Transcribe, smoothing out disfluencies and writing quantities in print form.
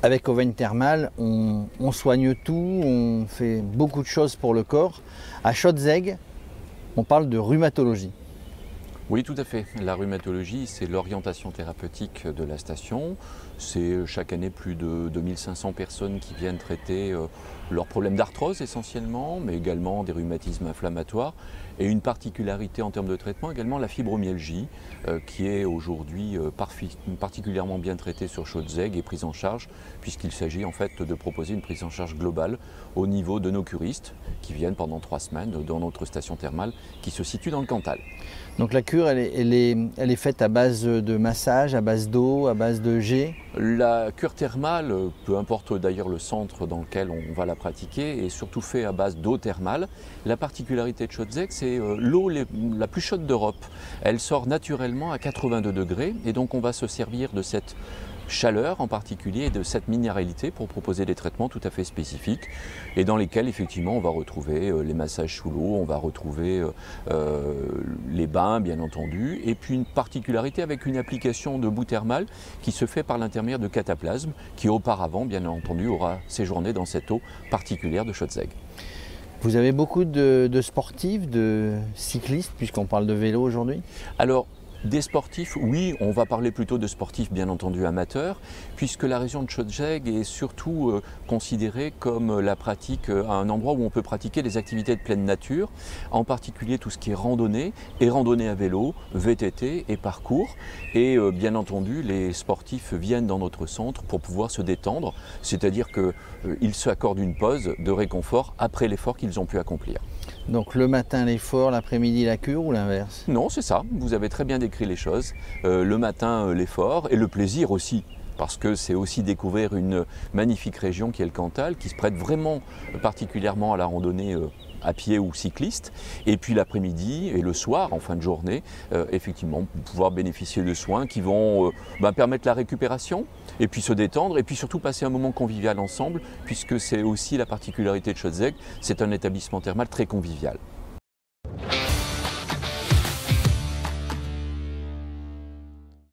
Avec Auvergne Thermale, on soigne tout, on fait beaucoup de choses pour le corps. À Schottzegg, on parle de rhumatologie. Oui, tout à fait. La rhumatologie, c'est l'orientation thérapeutique de la station. C'est chaque année plus de 2500 personnes qui viennent traiter leurs problèmes d'arthrose essentiellement, mais également des rhumatismes inflammatoires. Et une particularité en termes de traitement, également la fibromyalgie, qui est aujourd'hui particulièrement bien traitée sur Schottzegg et prise en charge, puisqu'il s'agit en fait de proposer une prise en charge globale au niveau de nos curistes qui viennent pendant 3 semaines dans notre station thermale qui se situe dans le Cantal. Donc la cure, elle est faite à base de massage, à base d'eau, à base de jet. La cure thermale, peu importe d'ailleurs le centre dans lequel on va la pratiquer, est surtout fait à base d'eau thermale. La particularité de Schottzegg, c'est l'eau la plus chaude d'Europe. Elle sort naturellement à 82 degrés et donc on va se servir de cette chaleur en particulier et de cette minéralité pour proposer des traitements tout à fait spécifiques et dans lesquels effectivement on va retrouver les massages sous l'eau, on va retrouver les bains bien entendu, et puis une particularité avec une application de boue thermale qui se fait par l'intermédiaire de cataplasme qui auparavant bien entendu aura séjourné dans cette eau particulière de Schottzegg. Vous avez beaucoup de sportifs, de cyclistes, puisqu'on parle de vélo aujourd'hui? Alors, des sportifs, oui, on va parler plutôt de sportifs bien entendu amateurs, puisque la région de Schottzegg est surtout considérée comme la pratique, un endroit où on peut pratiquer des activités de pleine nature, en particulier tout ce qui est randonnée, et randonnée à vélo, VTT et parcours. Et bien entendu, les sportifs viennent dans notre centre pour pouvoir se détendre, c'est-à-dire qu'ils s'accordent une pause de réconfort après l'effort qu'ils ont pu accomplir. Donc le matin l'effort, l'après-midi la cure ou l'inverse? Non, c'est ça, vous avez très bien décrit les choses. Le matin l'effort et le plaisir aussi, parce que c'est aussi découvrir une magnifique région qui est le Cantal, qui se prête vraiment particulièrement à la randonnée à pied ou cycliste, et puis l'après-midi et le soir, en fin de journée, effectivement, pouvoir bénéficier de soins qui vont permettre la récupération, et puis se détendre, et puis surtout passer un moment convivial ensemble, puisque c'est aussi la particularité de Schottzegg, c'est un établissement thermal très convivial.